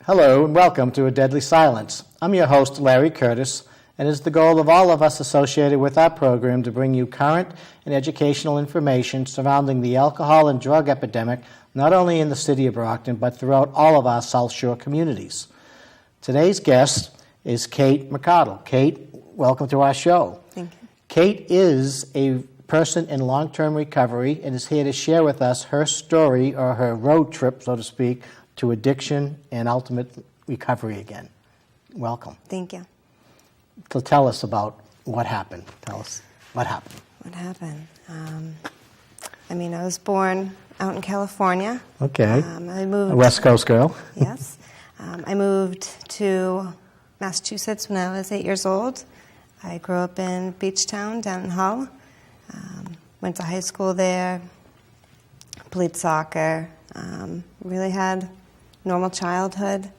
Hello and welcome to A Deadly Silence. I'm your host, Larry Curtis, and it's the goal of all of us associated with our program to bring you current and educational information surrounding the alcohol and drug epidemic, not only in the city of Brockton, but throughout all of our South Shore communities. Today's guest is Caitlyn McCardle. Kate, welcome to our show. Thank you. Kate is a person in long-term recovery and is here to share with us her story, or her road trip, so to speak, to addiction and ultimate recovery again. Welcome. Thank you. So tell us about what happened. Tell us what happened. What happened? I was born out in California. Okay. I moved. A West Coast girl. Yes. I moved to Massachusetts when I was 8 years old. I grew up in Beachtown down in Hull. Went to high school there. Played soccer. Really had normal childhood.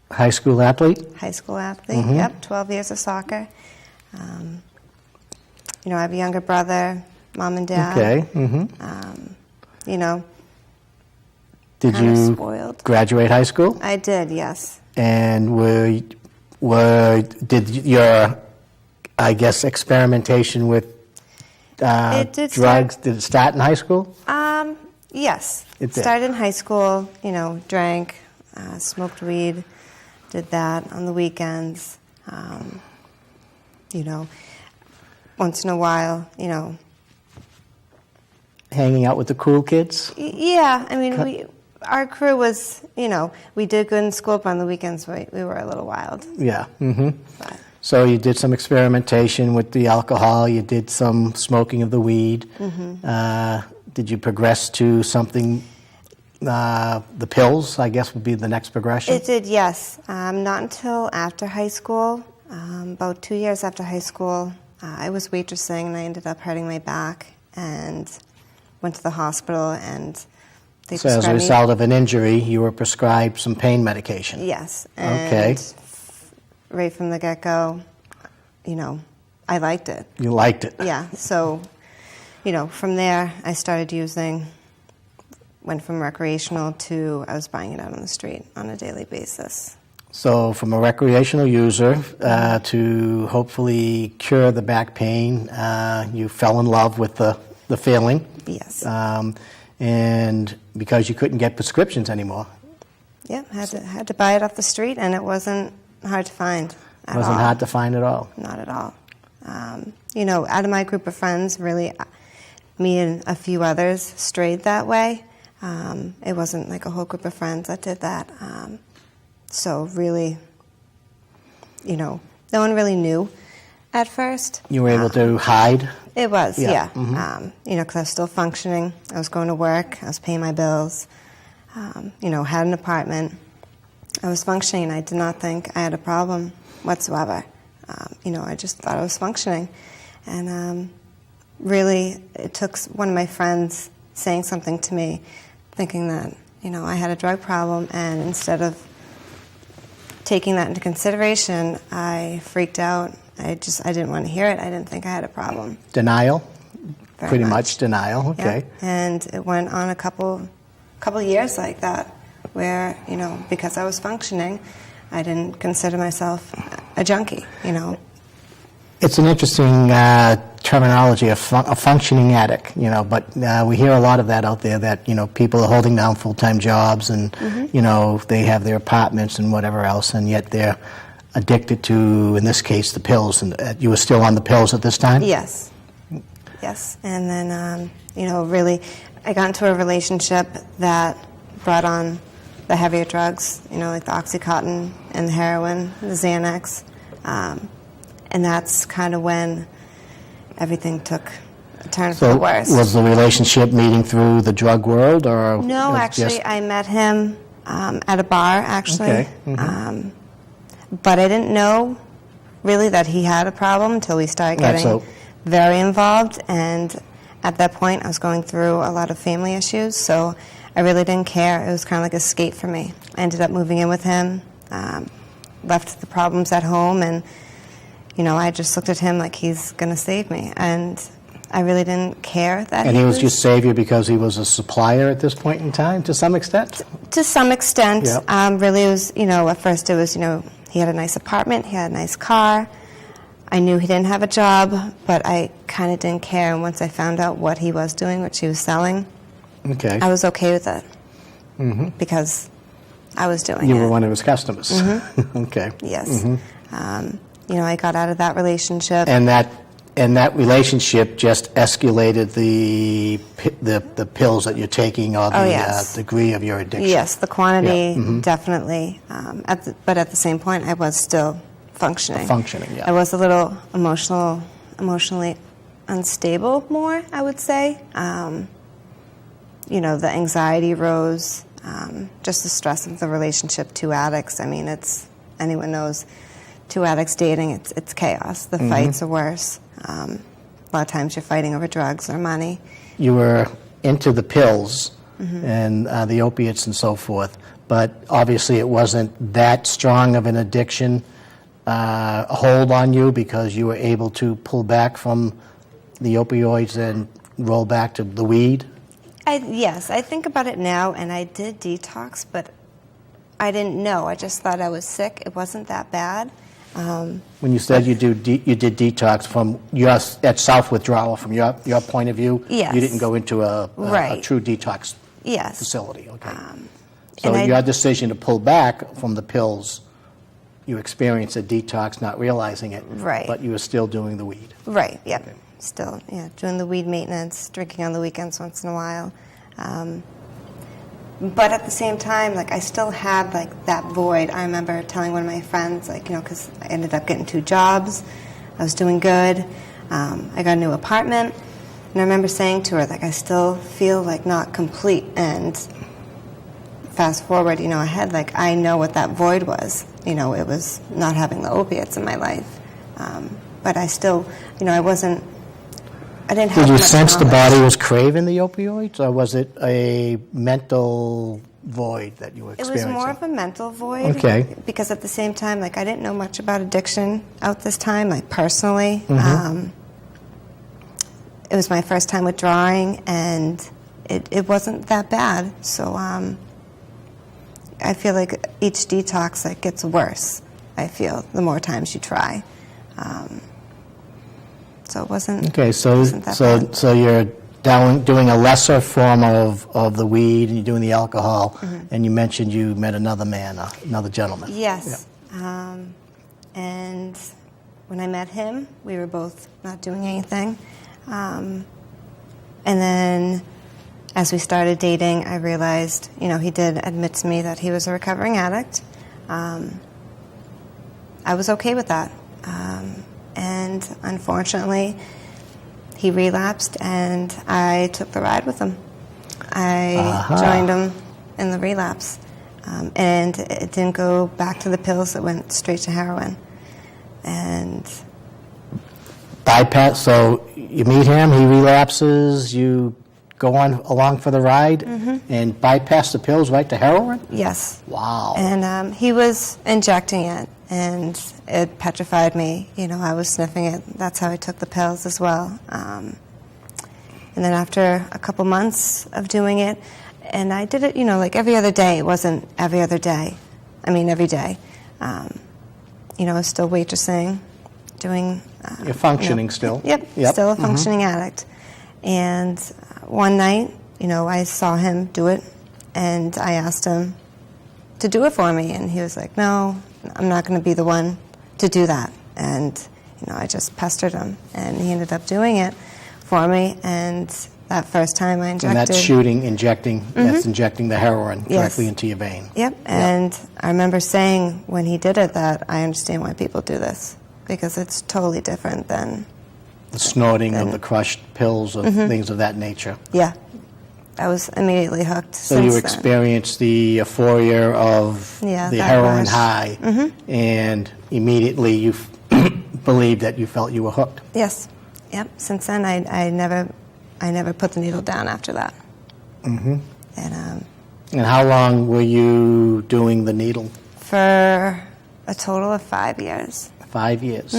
High school athlete? High school athlete, Mm-hmm. Yep, 12 years of soccer. I have a younger brother, mom and dad. Okay. Mm-hmm. Did kind of you spoiled. graduate high school? I did, yes. And did your, I guess, experimentation with It did drugs, start- did it start in high school? Yes. It did. Started in high school, drank, smoked weed, did that on the weekends. Once in a while, Hanging out with the cool kids? Yeah, our crew was, we did good in school, but on the weekends we were a little wild. Yeah. Mm-hmm. But, So you did some experimentation with the alcohol, you did some smoking of the weed. mm-hmm. Did you progress to something, the pills, I guess, would be the next progression? It did, yes. Not until after high school, about 2 years after high school, I was waitressing and I ended up hurting my back and went to the hospital and they So as a prescribed result of an injury, you were prescribed some pain medication? Yes. Okay. And right from the get-go, I liked it. You liked it? Yeah, so, from there I started using, went from recreational to I was buying it out on the street on a daily basis. So from a recreational user to hopefully cure the back pain, you fell in love with the feeling. Yes. And because you couldn't get prescriptions anymore. Yeah, had to buy it off the street, and it wasn't hard to find at all. It wasn't hard to find at all. Not at all. Out of my group of friends, really, me and a few others strayed that way. It wasn't like a whole group of friends that did that. So really, no one really knew at first. You were able to hide? It was, yeah. Mm-hmm. Because I was still functioning. I was going to work. I was paying my bills. Had an apartment. I was functioning. I did not think I had a problem whatsoever. I just thought I was functioning. And really, it took one of my friends saying something to me, thinking that, I had a drug problem, and instead of taking that into consideration, I freaked out. I didn't want to hear it. I didn't think I had a problem. Denial? Very Pretty much denial, okay. Yeah. And it went on a couple years like that, where, because I was functioning, I didn't consider myself a junkie, It's an interesting terminology, a functioning addict, but we hear a lot of that out there, that, people are holding down full-time jobs and, Mm-hmm. they have their apartments and whatever else, and yet they're addicted to, in this case, the pills. And you were still on the pills at this time? Yes. Yes. And then, really, I got into a relationship that brought on the heavier drugs, like the Oxycontin and the heroin, the Xanax. And that's kind of when everything took a turn for the worse. Was the relationship meeting through the drug world, or? No, actually, I met him at a bar, actually. Okay. Mm-hmm. But I didn't know, really, that he had a problem until we started getting very involved. And at that point, I was going through a lot of family issues, so I really didn't care. It was kind of like escape for me. I ended up moving in with him, left the problems at home, and I just looked at him like he's going to save me. And I really didn't care that And he was your savior because he was a supplier at this point in time, to some extent? To some extent. Yep. Really, it was, at first it was, he had a nice apartment, he had a nice car. I knew he didn't have a job, but I kind of didn't care. And once I found out what he was doing, what he was selling, Okay. I was okay with it because I was doing it. You were one of his customers. Okay. Yes. I got out of that relationship. And that relationship just escalated the pills that you're taking, or the yes. degree of your addiction. Yes, the quantity, definitely. But at the same point, I was still functioning. Functioning, yeah. I was a little emotionally unstable more, I would say. The anxiety rose, just the stress of the relationship, two addicts. I mean, anyone knows, two addicts dating, it's chaos. The fights are worse. A lot of times you're fighting over drugs or money. You were into the pills and the opiates and so forth, but obviously it wasn't that strong of an addiction hold on you because you were able to pull back from the opioids and roll back to the weed? Yes, I think about it now, and I did detox, but I didn't know. I just thought I was sick. It wasn't that bad. When you said you did detox from at self-withdrawal, from your point of view, yes. You didn't go into a Right. true detox Yes. facility. Okay. And So your decision to pull back from the pills, you experienced a detox, not realizing it, Right. but you were still doing the weed. Right, yep. Okay. Still, doing the weed maintenance, drinking on the weekends once in a while. But at the same time, I still had, that void. I remember telling one of my friends, because I ended up getting 2 jobs. I was doing good. I got a new apartment. And I remember saying to her, I still feel, not complete. And fast forward, ahead, I know what that void was. It was not having the opiates in my life. But I still, I didn't have Did you much sense the knowledge. body was craving the opioids, or was it a mental void that you were It was experiencing? more of a mental void. Okay. Because at the same time, I didn't know much about addiction out this time, personally. It was my first time withdrawing, and it wasn't that bad. So I feel like each detox gets worse, I feel, the more times you try. So it wasn't. Okay, wasn't that bad. so you're doing a lesser form of the weed, and you're doing the alcohol, and you mentioned you met another man, another gentleman. Yes. And when I met him, we were both not doing anything. And then as we started dating, I realized, he did admit to me that he was a recovering addict. I was okay with that. And unfortunately, he relapsed, and I took the ride with him. I joined him in the relapse. And it didn't go back to the pills. It went straight to heroin. And Bypass. So you meet him, he relapses, you go along for the ride, and bypass the pills right to heroin? yes. Wow. And he was injecting it, and it petrified me. I was sniffing it. That's how I took the pills as well. And then after a couple months of doing it, and I did it, every other day. It wasn't every other day. I mean, every day. I was still waitressing, doing... You're functioning still? Yep, still a functioning addict. And one night, I saw him do it, and I asked him to do it for me, and he was like, no, I'm not going to be the one to do that. And, I just pestered him, and he ended up doing it for me, and that first time I injected... And that's that's injecting the heroin directly into your vein. Yep, and I remember saying when he did it that I understand why people do this, because it's totally different than... The snorting of the crushed pills or things of that nature. Yeah, I was immediately hooked. So you experienced the euphoria of the heroin high, and immediately you believed that you felt you were hooked. Yes. Yep. Since then, I never put the needle down after that. And And how long were you doing the needle? for a total of 5 years. 5 years.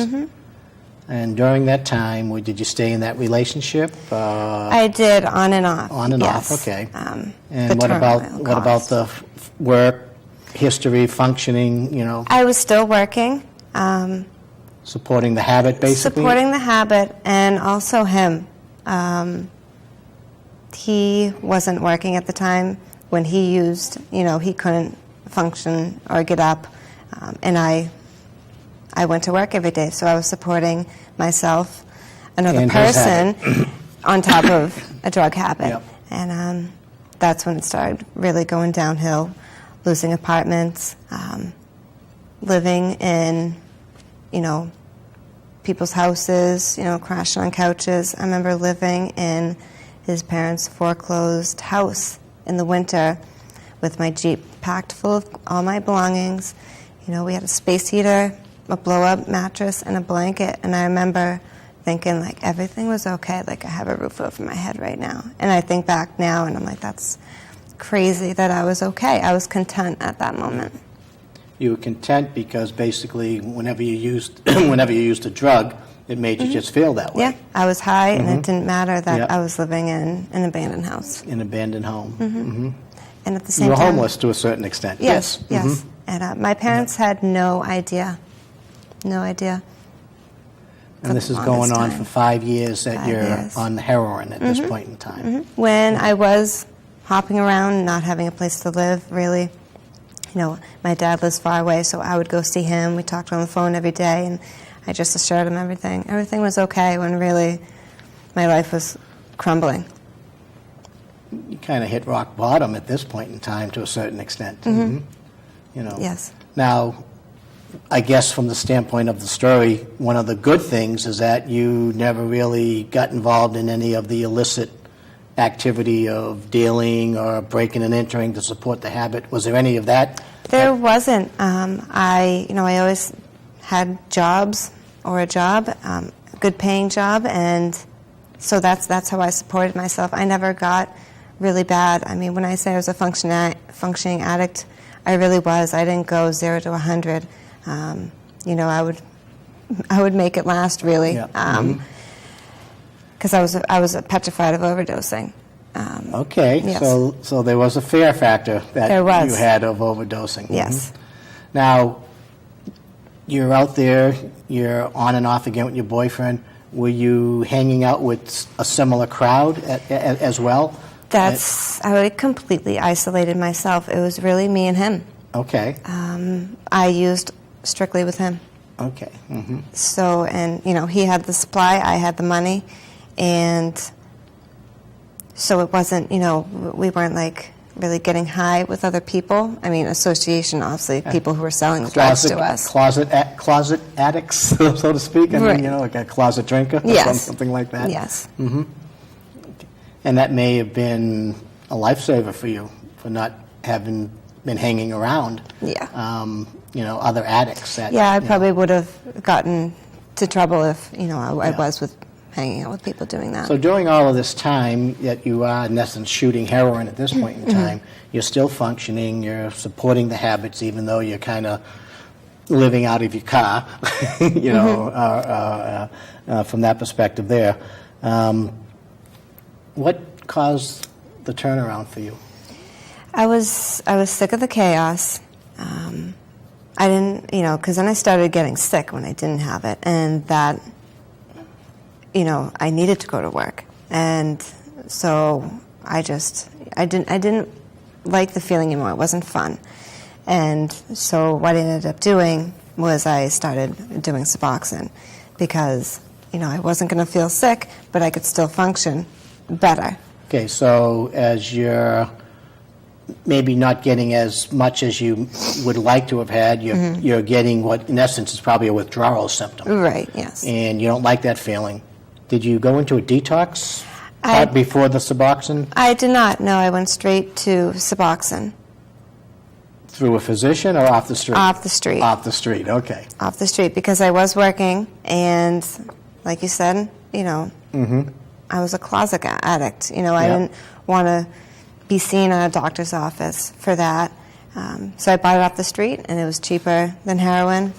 And during that time, did you stay in that relationship? I did, on and off. On and yes. off, okay. The And what about caused. the work, history, functioning, I was still working. supporting the habit, basically? Supporting the habit, and also him. He wasn't working at the time when he used, he couldn't function or get up, and I went to work every day, so I was supporting myself, another And his person, on top of a drug habit. Yep. And that's when it started really going downhill, losing apartments, living in, people's houses, crashing on couches. I remember living in his parents' foreclosed house in the winter with my Jeep packed full of all my belongings. We had a space heater, a blow-up mattress, and a blanket. And I remember thinking, everything was okay. I have a roof over my head right now. And I think back now, and I'm like, that's crazy that I was okay. I was content at that moment. You were content because basically whenever you used a drug, it made you just feel that way. Yeah, I was high, and it didn't matter that Yep. I was living in an abandoned house. An abandoned home. And at the same You were time... homeless to a certain extent. Yes, yes. Mhm. And my parents had no idea. No idea. And this is the going longest on time. for 5 years that 5 you're years. on heroin at this point in time. When I was hopping around, not having a place to live, really, my dad lives far away, so I would go see him. We talked on the phone every day, and I just assured him everything. Everything was okay when really my life was crumbling. You kind of hit rock bottom at this point in time to a certain extent. Yes. Now, I guess from the standpoint of the story, one of the good things is that you never really got involved in any of the illicit activity of dealing or breaking and entering to support the habit. Was there any of that? There wasn't. I always had jobs or a job, a good paying job, and so that's how I supported myself. I never got really bad. I mean, when I say I was a functioning addict, I really was. I didn't go 0 to 100. I would make it last, really, Yeah. because I was petrified of overdosing. Okay, Yes. so there was a fear factor that There was. you had of overdosing. Yes. Now, you're out there, you're on and off again with your boyfriend. Were you hanging out with a similar crowd as well? I completely isolated myself. It was really me and him. Okay. I used strictly with him. Okay. So, and he had the supply, I had the money, and so it wasn't, we weren't really getting high with other people. I mean, association, obviously, people who were selling drugs to us. Closet addicts, so to speak. I Right. mean, like a closet drinker, or Yes. something like that. Yes. And that may have been a lifesaver for you for not having been hanging around. Yeah. Other addicts. Yeah, I probably would have gotten to trouble if, I was with hanging out with people doing that. So during all of this time that you are, in essence, shooting heroin at this point in time, you're still functioning, you're supporting the habits, even though you're kind of living out of your car, from that perspective there. What caused the turnaround for you? I was sick of the chaos. I didn't, because then I started getting sick when I didn't have it, and that, I needed to go to work, and so I didn't like the feeling anymore. It wasn't fun, and so what I ended up doing was I started doing Suboxone, because I wasn't going to feel sick, but I could still function better. Okay, so as you're maybe not getting as much as you would like to have had, you're getting what in essence is probably a withdrawal symptom. Right, yes. And you don't like that feeling. Did you go into a detox I- before the Suboxone? I did not. No, I went straight to Suboxone. Through a physician or off the street? Off the street. Off the street, okay. Off the street, because I was working, and like you said, I was a closet addict. I didn't want to be seen at a doctor's office for that. So I bought it off the street, and it was cheaper than heroin.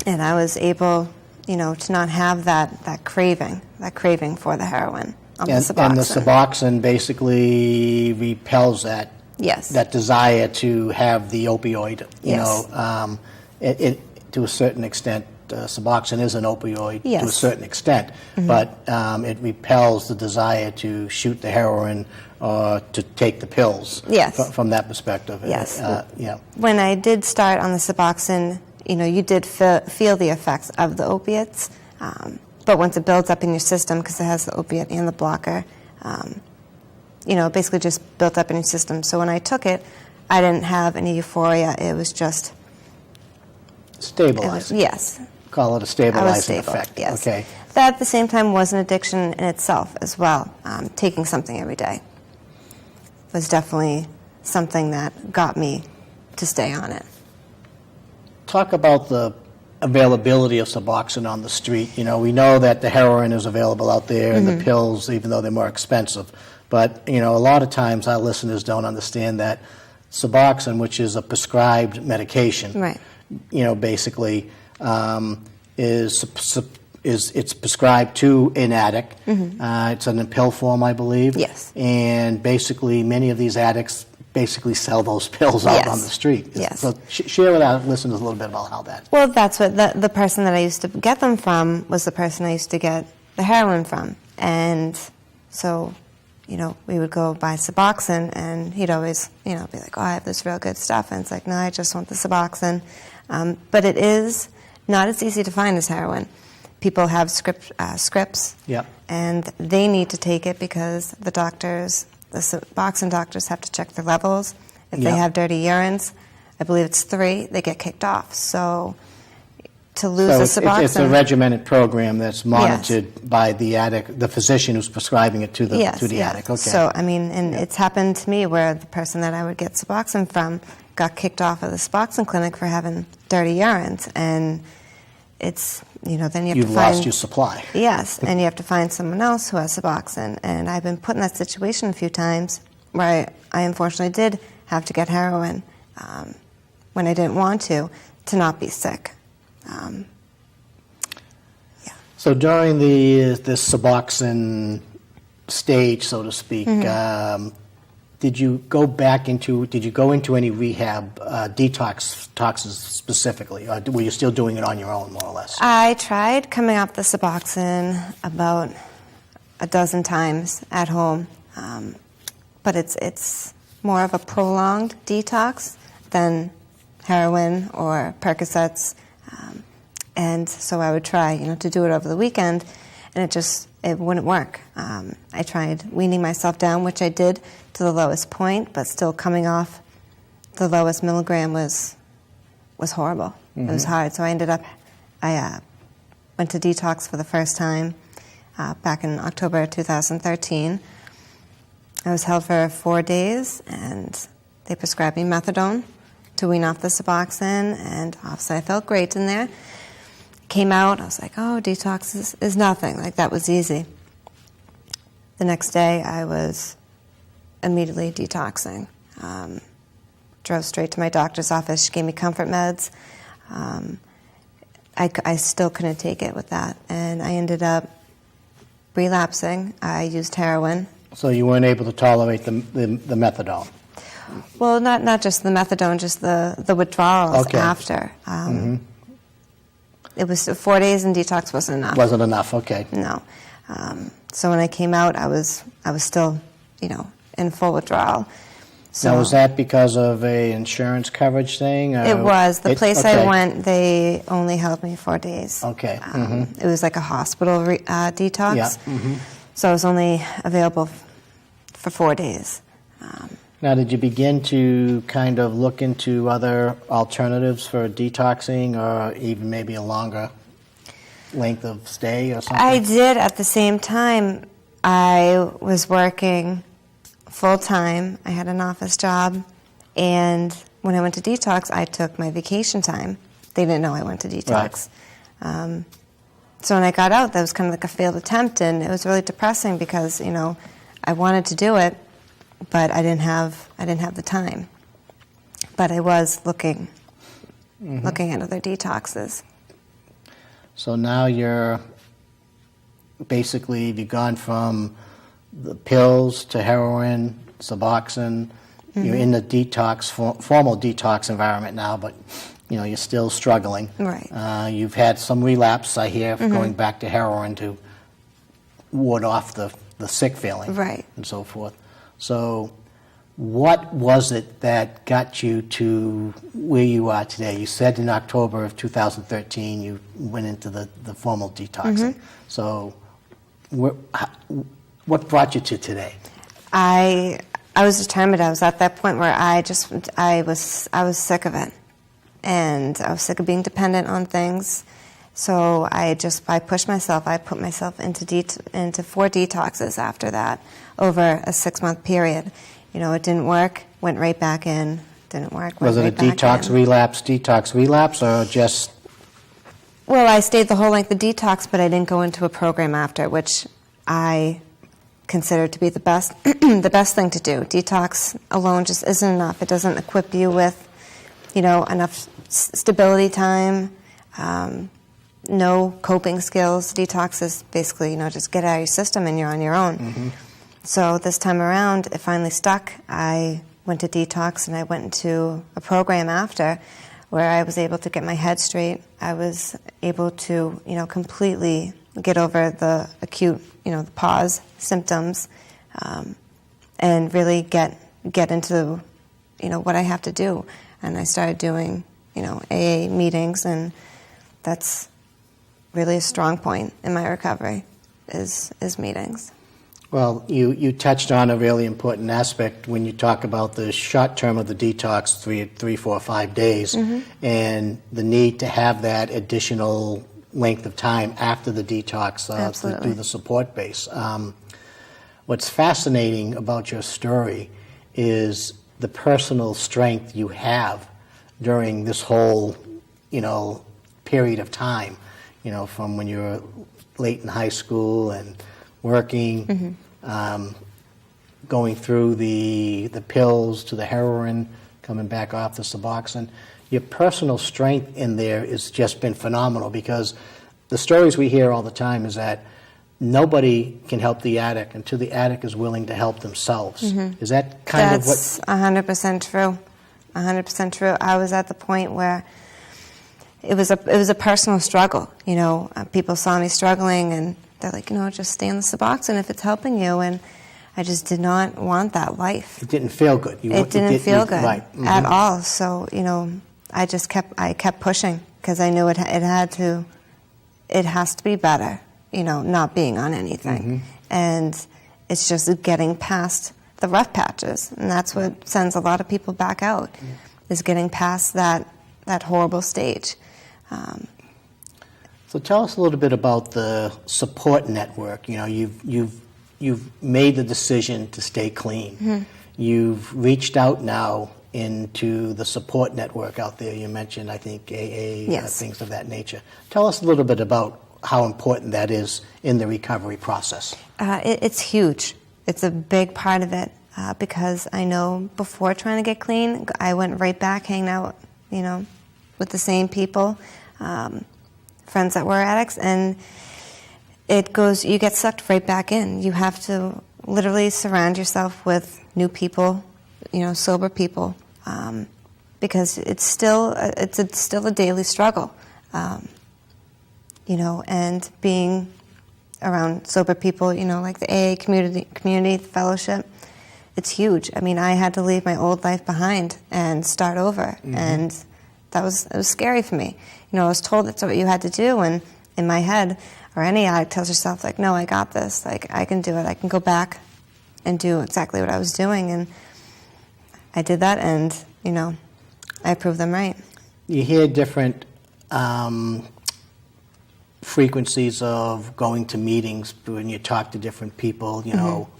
And I was able, to not have that craving for the heroin on the Suboxone. And the Suboxone basically repels that. Yes. That desire to have the opioid. To a certain extent, Suboxone is an opioid to a certain extent, but it repels the desire to shoot the heroin or to take the pills. Yes. From that perspective. Yes. Yeah. When I did start on the Suboxone, you did feel the effects of the opiates, but once it builds up in your system, because it has the opiate and the blocker, it basically just built up in your system. So when I took it, I didn't have any euphoria. It was just stabilizing. Yes. Call it a stabilizing effect. Yes. Okay. That at the same time was an addiction in itself as well. Taking something every day was definitely something that got me to stay on it. Talk about the availability of Suboxone on the street. We know that the heroin is available out there and the pills, even though they're more expensive. But, a lot of times our listeners don't understand that Suboxone, which is a prescribed medication, right. Basically it's prescribed to an addict. It's in a pill form, I believe. Yes. And basically many of these addicts basically sell those pills out on the street. Yes. So share with our listeners a little bit about how that. Well, that's what the person that I used to get them from was the person I used to get the heroin from. And so, we would go buy Suboxone, and he'd always, be like, oh, I have this real good stuff. And it's like, no, I just want the Suboxone. But it is not as easy to find as heroin. People have scripts, and they need to take it because the Suboxone doctors have to check their levels. If they have dirty urines, I believe it's 3, they get kicked off. So to lose the Suboxone... It's a regimented program that's monitored by the addict, the physician who's prescribing it to the addict. Okay. So, it's happened to me where the person that I would get Suboxone from got kicked off of the Suboxone clinic for having dirty urines, and it's, then you have to find... You've lost your supply. Yes, and you have to find someone else who has Suboxone, and I've been put in that situation a few times where I unfortunately did have to get heroin when I didn't want to not be sick. So during this Suboxone stage, so to speak, did you go into any rehab detoxes specifically, or were you still doing it on your own, more or less? I tried coming off the Suboxone about a dozen times at home, but it's more of a prolonged detox than heroin or Percocets. And so I would try, to do it over the weekend, and it wouldn't work. I tried weaning myself down, which I did to the lowest point, but still coming off the lowest milligram was horrible. It was hard. So I went to detox for the first time back in October 2013. I was held for 4 days, and they prescribed me methadone to wean off the Suboxone, and obviously I felt great in there. Came out, I was like, oh, detox is nothing. Like, that was easy. The next day, I was immediately detoxing. Drove straight to my doctor's office. She gave me comfort meds. I still couldn't take it with that, and I ended up relapsing. I used heroin. So you weren't able to tolerate the methadone? Well, not just the methadone, just the withdrawals after. It was 4 days, and detox wasn't enough. Wasn't enough, okay. No. So when I came out, I was still, in full withdrawal. So now, was that because of a insurance coverage thing? It was. The place I went, they only held me 4 days. Okay. It was like a hospital detox. Yeah. So I was only available for 4 days. Now, did you begin to kind of look into other alternatives for detoxing, or even maybe a longer length of stay or something? I did. At the same time, I was working full-time. I had an office job, and when I went to detox, I took my vacation time. They didn't know I went to detox. Right. So when I got out, that was kind of like a failed attempt, and it was really depressing because, I wanted to do it, but I didn't have the time. But I was looking at other detoxes. So now you're basically, you've gone from the pills to heroin, Suboxone. You're in the detox, formal detox environment now, but you're still struggling. Right. You've had some relapse, I hear, going back to heroin to ward off the sick feeling. Right. And so forth. So what was it that got you to where you are today? You said in October of 2013 you went into the formal detoxing. So what brought you to today? I was determined. I was at that point where I was sick of it, and I was sick of being dependent on things. So I pushed myself. I put myself into 4 detoxes after that over a 6-month period. It didn't work. Went right back in. Didn't work. Was it a detox relapse, or just? Well, I stayed the whole length of detox, but I didn't go into a program after, which I consider to be the best the best thing to do. Detox alone just isn't enough. It doesn't equip you with, enough stability time, no coping skills. Detox is basically, just get out of your system and you're on your own. So this time around, it finally stuck. I went to detox and I went into a program after where I was able to get my head straight. I was able to, completely get over the acute, the pause symptoms, and really get into, what I have to do. And I started doing, AA meetings, and that's really a strong point in my recovery is meetings. Well, you touched on a really important aspect when you talk about the short term of the detox, 3, 4, 5 days, and the need to have that additional length of time after the detox to do the support base. What's fascinating about your story is the personal strength you have during this whole, period of time, from when you were late in high school and working, going through the pills to the heroin, coming back off the Suboxone. Your personal strength in there has just been phenomenal, because the stories we hear all the time is that nobody can help the addict until the addict is willing to help themselves. Is that kind of what? That's 100% true. 100% true. I was at the point where it was a personal struggle. People saw me struggling, and they're like, just stay on the Suboxone if it's helping you. And I just did not want that life. It didn't feel good. It didn't feel good right. at all. So I kept pushing, because I knew it has to be better. Not being on anything, and it's just getting past the rough patches, and that's what sends a lot of people back out, is getting past that horrible stage. So tell us a little bit about the support network. You've made the decision to stay clean. You've reached out now into the support network out there. You mentioned, I think, AA, things of that nature. Tell us a little bit about how important that is in the recovery process. It's huge. It's a big part of it, because I know before trying to get clean, I went right back hanging out, with the same people, friends that were addicts, and you get sucked right back in. You have to literally surround yourself with new people, sober people, because it's still a daily struggle. And being around sober people, like the AA community fellowship, it's huge. I mean, I had to leave my old life behind and start over, and it was scary for me. I was told that's what you had to do, and in my head, or any addict tells yourself, like, no, I got this, like, I can do it, I can go back and do exactly what I was doing, and I did that, and, I proved them right. You hear different frequencies of going to meetings when you talk to different people.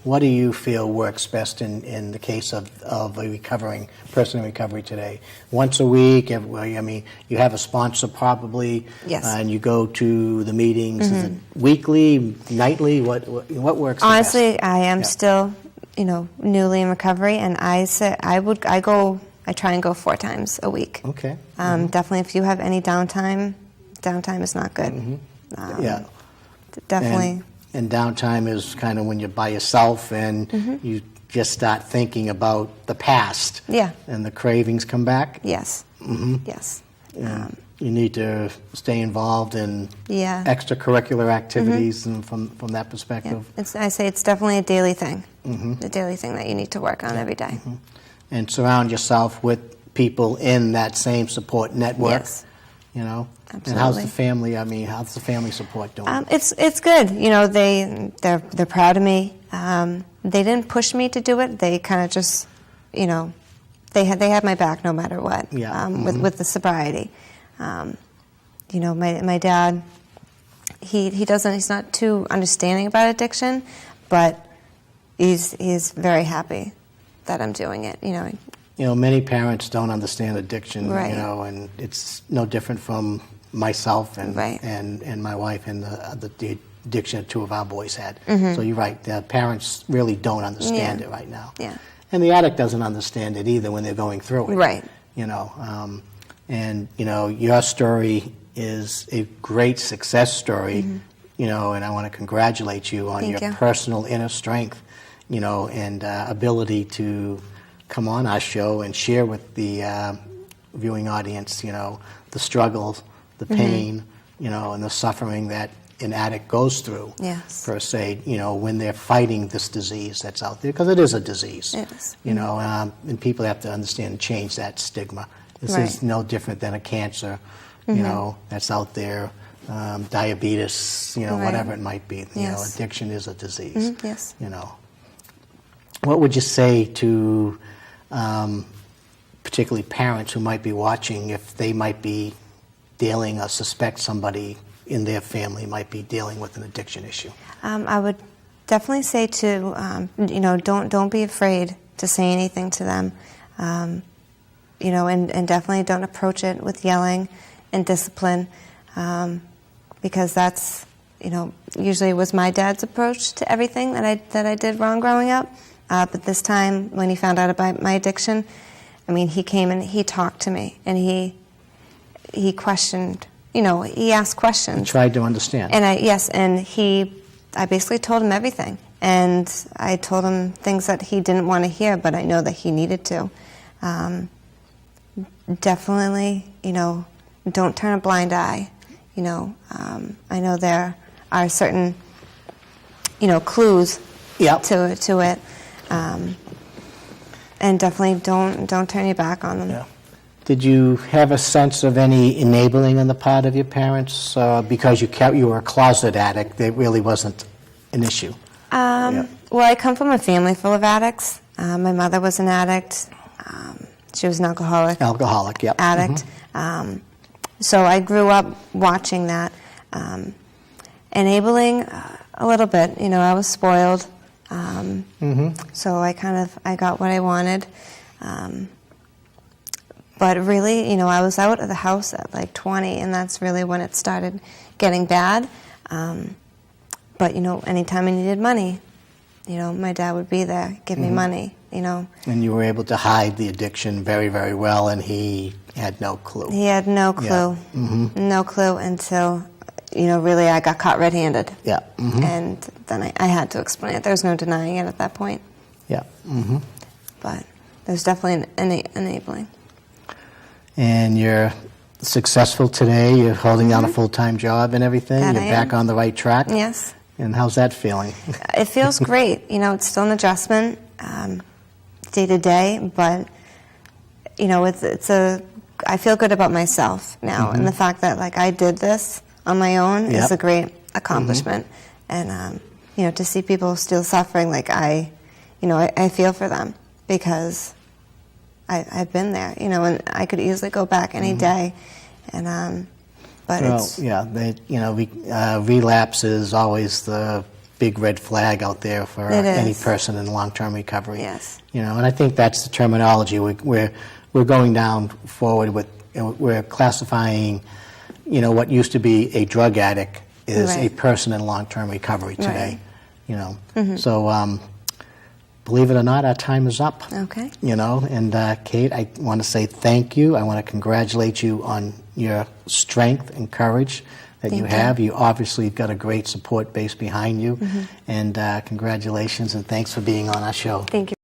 What do you feel works best in the case of a person in recovery today? Once a week? You have a sponsor probably, yes, and you go to the meetings. Is it weekly, nightly? What works? Honestly, the best? I am still, newly in recovery, and I try and go 4 times a week. Okay. Definitely, if you have any downtime, downtime is not good. Yeah. Definitely. And downtime is kind of when you're by yourself and you just start thinking about the past. Yeah. And the cravings come back. Yes. Yes. You need to stay involved in Yeah. extracurricular activities and from that Yeah. perspective. I say it's definitely a daily thing. A daily thing that you need to work on every day. And surround yourself with people in that same support network. Yes. You know. Absolutely. And how's the family? I mean, how's the family support doing? It's good. You know, they're proud of me. They didn't push me to do it. They kind of just, you know, they had my back no matter what. Yeah. With the sobriety. You know, my dad, he's not too understanding about addiction, but he's very happy that I'm doing it. You know, many parents don't understand addiction. Right. You know, and it's no different from myself and Right. and my wife and the addiction that two of our boys had. So you're right. The parents really don't understand it right now. Yeah. And the addict doesn't understand it either when they're going through it. Right. You know, and you know your story is a great success story. You know, and I want to congratulate you on Thank your you. personal inner strength. You know, and ability to come on our show and share with the viewing audience, you know, the struggles, the pain, you know, and the suffering that an addict goes through, Yes. per se, you know, when they're fighting this disease that's out there, because it is a disease. It is. You know, and people have to understand and change that stigma. This Right. is no different than a cancer, you know, that's out there, diabetes, you know, Right. whatever it might be. You know, Yes. addiction is a disease. Yes. You know. What would you say to particularly parents who might be watching if they might be dealing or suspect somebody in their family might be dealing with an addiction issue? I would definitely say to you know, don't be afraid to say anything to them. You know, and definitely don't approach it with yelling and discipline, because that's, you know, usually was my dad's approach to everything that I did wrong growing up. But this time, when he found out about my addiction, I mean, he came and he talked to me, and he questioned, you know, he asked questions. Tried to understand. And I basically told him everything. And I told him things that he didn't want to hear, but I know that he needed to. Definitely, you know, don't turn a blind eye. You know, I know there are certain, you know, clues Yep. to it. And definitely don't turn your back on them. Yeah. Did you have a sense of any enabling on the part of your parents because you were a closet addict? It really wasn't an issue. Well, I come from a family full of addicts. My mother was an addict. She was an Alcoholic, yep. addict. So I grew up watching that. Enabling a little bit. You know, I was spoiled. So I got what I wanted. But really, you know, I was out of the house at like 20, and that's really when it started getting bad. But, you know, anytime I needed money, you know, my dad would be there, give me money, you know. And you were able to hide the addiction very, very well, and he had no clue. He had no clue. No clue until, you know, really I got caught red-handed. Yeah. And then I had to explain it. There was no denying it at that point. Yeah. But there's definitely an enabling. And you're successful today. You're holding down a full-time job and everything. That You're I back am. on the right track. Yes. And how's that feeling? It feels great. You know, it's still an adjustment day to day, but, you know, I feel good about myself now. And the fact that, like, I did this on my own is Yep. a great accomplishment. And, you know, to see people still suffering, like, I feel for them because I've been there, you know, and I could easily go back any day. And, but Well, it's... yeah, relapse is always the big red flag out there for It any is. person in long-term recovery. Yes. You know, and I think that's the terminology we're going down forward with. You know, we're classifying, you know, what used to be a drug addict is a Right. person in long-term recovery today. Right. You know, so believe it or not, our time is up. Okay. You know, and Kate, I want to say thank you. I want to congratulate you on your strength and courage that you Thank you. have. You obviously have got a great support base behind you. And congratulations and thanks for being on our show. Thank you.